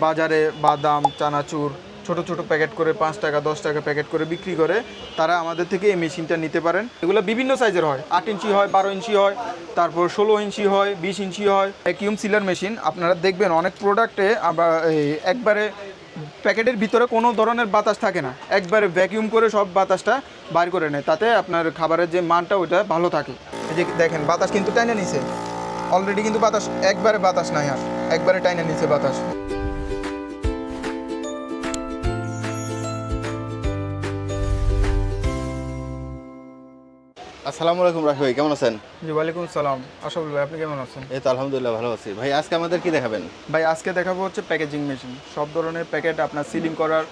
বাজারে বাদাম, চানাচুর ছোট ছোট প্যাকেট করে 5 টাকা 10 টাকা প্যাকেট করে বিক্রি করে, তারা আমাদের থেকে এই মেশিনটা নিতে পারেন। এগুলো বিভিন্ন সাইজের হয়, 8 ইঞ্চি হয়, 12 ইঞ্চি হয়, তারপর 16 ইঞ্চি হয়, 20 ইঞ্চি হয়। ভ্যাকিউম সিলার মেশিন আপনারা দেখবেন অনেক প্রোডাক্টে আবার একবারে প্যাকেটের ভিতরে কোনো ধরনের বাতাস থাকে না, একবারে ভ্যাকিউম করে সব বাতাসটা বাইর করে নেয়, তাতে আপনার খাবারের যে মানটা ওইটা ভালো থাকে। এই যে দেখেন বাতাস কিন্তু টাইনে নিছে, অলরেডি কিন্তু বাতাস একবারে বাতাস নাই, আর একবারে টাইনে নিছে বাতাস। আসসালামু আলাইকুম রাফি ভাই, কেমন আছেন? জি ওয়ালাইকুম আসসালাম আশাফুল ভাই, আপনি কেমন আছেন? এই তো আলহামদুলিল্লাহ ভালো আছি ভাই। আজকে আমাদের কি দেখাবেন? ভাই আজকে দেখাবো হচ্ছে প্যাকেজিং মেশিন। সব ধরনের প্যাকেট আপনার সিলিং করার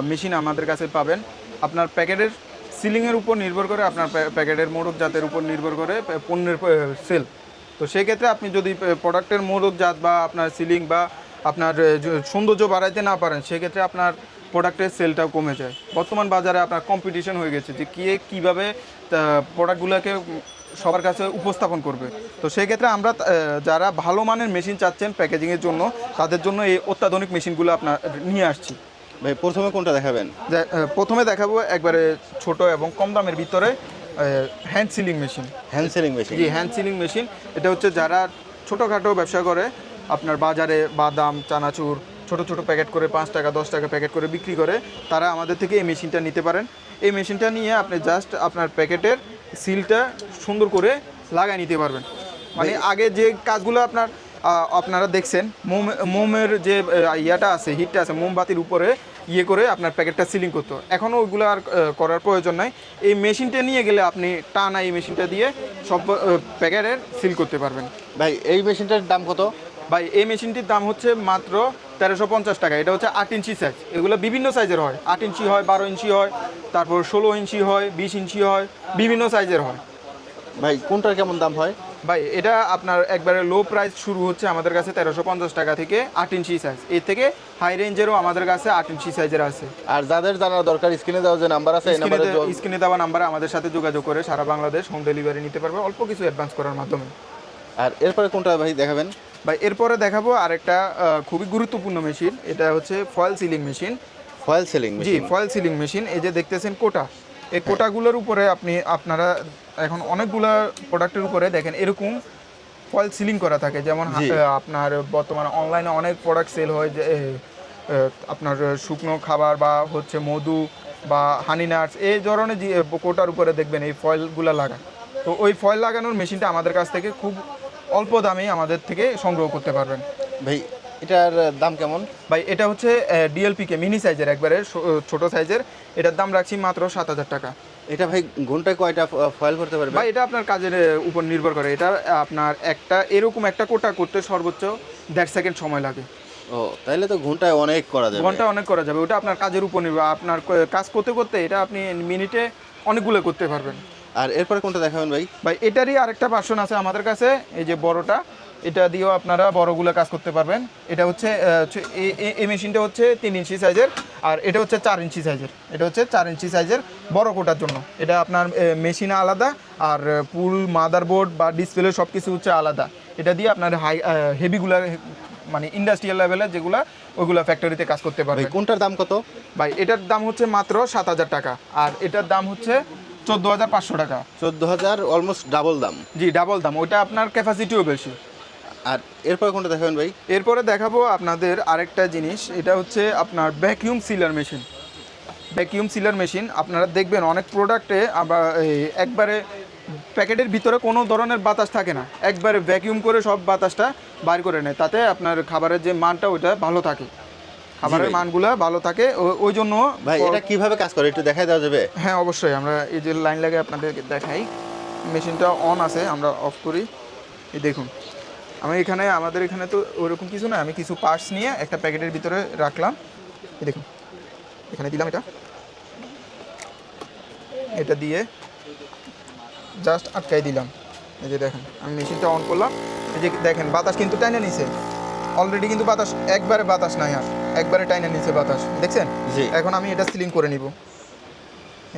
মেশিন আমাদের কাছে পাবেন। আপনার প্যাকেটের সিলিংয়ের উপর নির্ভর করে, আপনার প্যাকেটের মোড়ক জাতের উপর নির্ভর করে পণ্যের সেল। তো সেই ক্ষেত্রে আপনি যদি প্রোডাক্টের মোড়ক জাত বা আপনার সিলিং বা আপনার সৌন্দর্য বাড়াইতে না পারেন, সেক্ষেত্রে আপনার প্রোডাক্টের সেলটাও কমে যায়। বর্তমান বাজারে আপনার কম্পিটিশন হয়ে গেছে যে কীভাবে প্রোডাক্টগুলোকে সবার কাছে উপস্থাপন করবে। তো সেই ক্ষেত্রে আমরা যারা ভালো মানের মেশিন চাচ্ছেন প্যাকেজিংয়ের জন্য, তাদের জন্য এই অত্যাধুনিক মেশিনগুলো আপনার নিয়ে আসছি। ভাই প্রথমে কোনটা দেখাবেন? প্রথমে দেখাবো একবারে ছোট এবং কম দামের ভিতরে hand sealing machine. Hand sealing machine? জি, হ্যান্ড সিলিং মেশিন। এটা হচ্ছে যারা ছোটোখাটো ব্যবসা করে, আপনার বাজারে বাদাম, চানাচুর ছোট ছোট প্যাকেট করে 5 টাকা 10 টাকা প্যাকেট করে বিক্রি করে, তারা আমাদের থেকে এই মেশিনটা নিতে পারেন। এই মেশিনটা নিয়ে আপনি জাস্ট আপনার প্যাকেটের সিলটা সুন্দর করে লাগাই নিতে পারবেন। মানে আগে যে কাজগুলো আপনারা দেখছেন, মোমের যে ইয়াটা আছে, হিটটা আছে, মোমবাতির উপরে ইয়ে করে আপনার প্যাকেটটা সিলিং করতে, এখনও ওইগুলো আর করার প্রয়োজন নাই। এই মেশিনটা নিয়ে গেলে আপনি টানা এই মেশিনটা দিয়ে সব প্যাকেটের সিল করতে পারবেন। ভাই এই মেশিনটার দাম কত? ভাই এই মেশিনটির দাম হচ্ছে মাত্র 1350 টাকা। এটা হচ্ছে 8 ইঞ্চি সাইজ। এগুলো বিভিন্ন সাইজের হয়, 8 ইঞ্চি হয়, 12 ইঞ্চি হয়, তারপর 16 ইঞ্চি হয়, 20 ইঞ্চি হয়, বিভিন্ন সাইজের হয়। ভাই কোনটার কেমন দাম হয়? ভাই এটা আপনার একবারে লো প্রাইস শুরু হচ্ছে আমাদের কাছে 1350 টাকা থেকে 8 ইঞ্চি সাইজ। এর থেকে হাই রেঞ্জেরও আমাদের কাছে 8 ইঞ্চি সাইজের আছে। আর যাদের জানা দরকার, স্ক্রিনে দেওয়া যে নাম্বার আছে, এই নাম্বারে স্ক্রিনে দেওয়া নাম্বারে আমাদের সাথে যোগাযোগ করে সারা বাংলাদেশ হোম ডেলিভারি নিতে পারবে অল্প কিছু অ্যাডভান্স করার মাধ্যমে। আর এরপরে কোনটা ভাই দেখাবেন? ভাই এরপরে দেখাবো আরেকটা খুবই গুরুত্বপূর্ণ মেশিন। এটা হচ্ছে foil sealing machine. Foil sealing জি, মেশিন? Foil sealing machine. এই যে দেখতেছেন কোটা, এই কোটাগুলোর উপরে আপনারা এখন অনেকগুলা প্রোডাক্টের উপরে দেখেন এরকম ফয়েল সিলিং করা থাকে। যেমন আপনার বর্তমানে অনলাইনে অনেক প্রোডাক্ট সেল হয়, যে আপনার শুকনো খাবার বা হচ্ছে মধু বা হানি নাটস, এই ধরনের যে কোটার উপরে দেখবেন এই ফয়েলগুলো লাগা। তো ওই ফয়েল লাগানোর মেশিনটা আমাদের কাছ থেকে খুব অল্প দামে আমাদের থেকে সংগ্রহ করতে পারবেন। ভাই এটার দাম কেমন? ভাই এটা হচ্ছে ডিএলপিকে মিনি সাইজের, একবারে ছোট সাইজের। এটার দাম রাখছি মাত্র 7000 টাকা। এটা ভাই ঘন্টায় কয়টা ফয়েল করতে পারবে? ভাই এটা আপনার কাজের উপর নির্ভর করে। এটা আপনার এরকম একটা কোটা করতে সর্বোচ্চ 1.5 সেকেন্ড সময় লাগে। ও, তাহলে তো ঘন্টায় অনেক করা যাবে। ঘন্টায় অনেক করা যাবে। ওটা আপনার কাজের উপর নির্ভর। আপনার কাজ করতে করতে এটা আপনি মিনিটে অনেকগুলো করতে পারবেন। আর এরপরে কোনটা দেখাবেন ভাই? ভাই এটারই আরেকটা ভার্সন আছে আমাদের কাছে, এই যে বড়টা, এটা দিয়েও আপনারা বড়গুলো কাজ করতে পারবেন। এটা হচ্ছে এই মেশিনটা হচ্ছে 3 ইঞ্চি সাইজের, আর এটা হচ্ছে 4 ইঞ্চি সাইজের। এটা হচ্ছে 4 ইঞ্চি সাইজের বড় কোটার জন্য। এটা আপনার মেশিন আলাদা, আর পুল মাদারবোর্ড বা ডিসপ্লে সব কিছু হচ্ছে আলাদা। এটা দিয়ে আপনার হেভিগুলা, মানে ইন্ডাস্ট্রিয়াল লেভেলের যেগুলা, ওইগুলা ফ্যাক্টরিতে কাজ করতে পারবে। কোনটার দাম কত? ভাই এটার দাম হচ্ছে মাত্র 7000 টাকা, আর এটার দাম হচ্ছে 14500 টাকা। 14000, অলমোস্ট ডাবল দাম। জি, ডাবল দাম। ওইটা আপনার ক্যাপাসিটিও বেশি। আর এরপরে কোনটা দেখাবেন ভাই? এরপরে দেখাবো আপনাদের আরেকটা জিনিস। এটা হচ্ছে আপনার ভ্যাকিউম সিলার মেশিন। ভ্যাকিউম সিলার মেশিন আপনারা দেখবেন অনেক প্রোডাক্টে আবার একবারে প্যাকেটের ভিতরে কোনো ধরনের বাতাস থাকে না, একবারে ভ্যাকিউম করে সব বাতাসটা বাইর করে নেয়, তাতে আপনার খাবারের যে মানটা ওইটা ভালো থাকে, খাবারের মানগুলো ভালো থাকে। ওই জন্য ভাই এটা কিভাবে কাজ করে একটু দেখাই দেওয়া যাবে? হ্যাঁ অবশ্যই, আমরা এই যে লাইন লাগে আপনাদেরকে দেখাই। মেশিনটা অন আছে, আমরা অফ করি। এই দেখুন, আমাদের এখানে তো ওরকম কিছু না, আমি কিছু পার্টস নিয়ে একটা প্যাকেটের ভিতরে রাখলাম। এই দেখুন, এখানে দিলাম এটা দিয়ে জাস্ট আটকাই দিলাম। এই যে দেখেন, আমি মেশিনটা অন করলাম। এই যে দেখেন বাতাস কিন্তু টাইনে নিছে, অলরেডি কিন্তু বাতাস একবারে বাতাস নাই, আর একবারে টাইনে নিছে বাতাস, দেখছেন? এখন আমি এটা সিলিং করে নিব।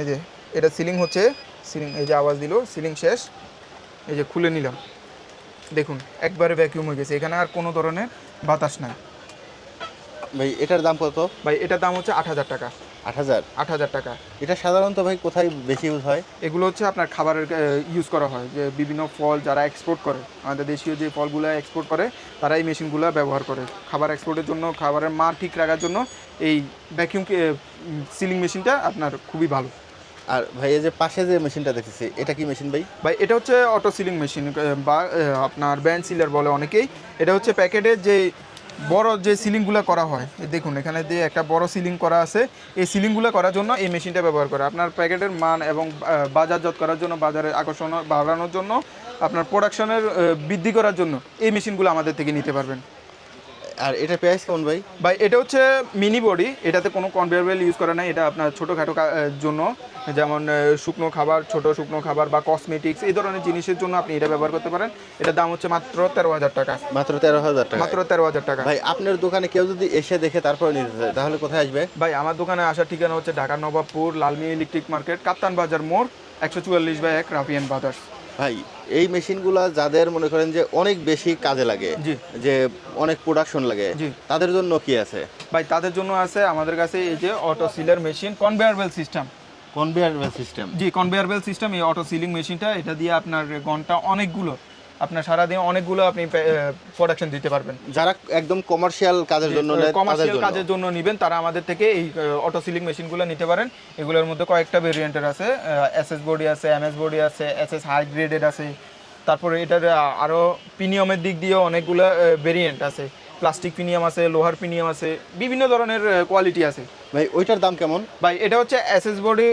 এই যে এটা সিলিং হচ্ছে, সিলিং এই যে আওয়াজ দিল, সিলিং শেষ। এই যে খুলে নিলাম, দেখুন একবারে ভ্যাকিউম হয়ে গেছে, এখানে আর কোনো ধরনের বাতাস নাই। ভাই এটার দাম কত? ভাই এটার দাম হচ্ছে 8,000 টাকা। 8,000। 8,000 টাকা। এটা সাধারণত ভাই কোথায় বেশি ইউজ হয়? এগুলো হচ্ছে আপনার খাবারের ইউজ করা হয়, যে বিভিন্ন ফল যারা এক্সপোর্ট করে, আমাদের দেশীয় যে ফলগুলো এক্সপোর্ট করে তারা এই মেশিনগুলো ব্যবহার করে খাবার এক্সপোর্টের জন্য, খাবারের মান ঠিক রাখার জন্য এই ভ্যাকিউম সিলিং মেশিনটা আপনার খুবই ভালো। আর ভাই এই যে পাশে যে মেশিনটা দেখতেছি এটা কি মেশিন ভাই? ভাই এটা হচ্ছে অটো সিলিং মেশিন বা আপনার ব্যান্ড সিলার বলে অনেকেই। এটা হচ্ছে প্যাকেটের যে বড় যে সিলিংগুলো করা হয়, এই দেখুন এখানে দিয়ে একটা বড় সিলিং করা আছে, এই সিলিংগুলো করার জন্য এই মেশিনটা ব্যবহার করে। আপনার প্যাকেটের মান এবং বাজারজাত করার জন্য, বাজারে আকর্ষণ বাড়ানোর জন্য, আপনার প্রোডাকশনের বৃদ্ধি করার জন্য এই মেশিনগুলো আমাদের থেকে নিতে পারবেন। আর এটা প্রাইস কেমন ভাই? ভাই এটা হচ্ছে মিনি বডি, এটাতে কোনো কনভেয়ার বেল্ট ইউজ করা নাই। এটা আপনার ছোটোখাটো জন্য, যেমন শুকনো খাবার, ছোট শুকনো খাবার বা কসমেটিক্স এই ধরনের জিনিসের জন্য আপনি এটা ব্যবহার করতে পারেন। এটার দাম হচ্ছে মাত্র 13,000 টাকা। মাত্র 13,000 টাকা। মাত্র 13,000 টাকা। ভাই আপনার দোকানে কেউ যদি এসে দেখে তারপরে নিতে চায় তাহলে কোথায় আসবে? ভাই আমার দোকানে আসার ঠিকানা হচ্ছে ঢাকার নবাবপুর, লালমি ইলেকট্রিক মার্কেট, কাপ্তান বাজার মোড়, 144/1 রাফিয়ান বাজার। ভাই এই মেশিনগুলা যাদের মনে করেন যে অনেক বেশি কাজে লাগে, জি। যে অনেক প্রোডাকশন লাগে, জি। তাদের জন্য কি আছে? ভাই তাদের জন্য আছে আমাদের কাছে এই যে auto sealer machine, conveyor belt system. Conveyor system. জি, কনভেয়ার বেল্ট সিস্টেম। এই অটো সিলিং মেশিনটা, এটা দিয়ে আপনার ঘন্টা অনেকগুলো, আপনার সারাদিন অনেকগুলো আপনি প্রোডাকশন দিতে পারবেন। যারা একদম কমার্শিয়াল কাজের জন্য নেয়, তাদের কমার্শিয়াল জন্য। কাজের জন্য নেবেন তারা আমাদের থেকে এই অটো সিলিং মেশিনগুলো নিতে পারেন। এগুলোর মধ্যে কয়েকটা ভেরিয়েন্টের আছে, এসএস বডি আছে, এমএস বডি আছে, এসএস হাই গ্রেডেড আছে। তারপরে এটার আরও প্রিমিয়ামের দিক দিয়েও অনেকগুলো ভেরিয়েন্ট আছে, প্লাস্টিক প্রিমিয়াম আছে, লোহার প্রিমিয়াম আছে, বিভিন্ন ধরনের কোয়ালিটি আছে। ভাই ওইটার দাম কেমন? ভাই এটা হচ্ছে এসএস বডি,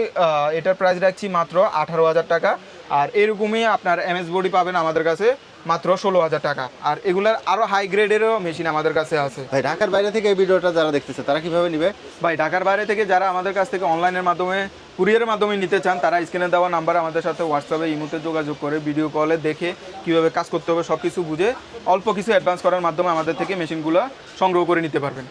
এটার প্রাইস রাখছি মাত্র 18,000 টাকা। আর এরকমই আপনার এমএস বডি পাবেন আমাদের কাছে মাত্র 16,000 টাকা। আর এগুলার আরও হাই গ্রেডেরও মেশিন আমাদের কাছে আছে। ভাই ঢাকার বাইরে থেকে এই ভিডিওটা যারা দেখতেছে তারা কিভাবে নিবে? ভাই ঢাকার বাইরে থেকে যারা আমাদের কাছ থেকে অনলাইনের মাধ্যমে, কুরিয়ারের মাধ্যমে নিতে চান, তারা স্ক্রিনে দেওয়া নাম্বার আমাদের সাথে হোয়াটসঅ্যাপে, ইমোতে যোগাযোগ করে ভিডিও কলে দেখে কীভাবে কাজ করতে হবে সব কিছু বুঝে অল্প কিছু অ্যাডভান্স করার মাধ্যমে আমাদের থেকে মেশিনগুলো সংগ্রহ করে নিতে পারবেন।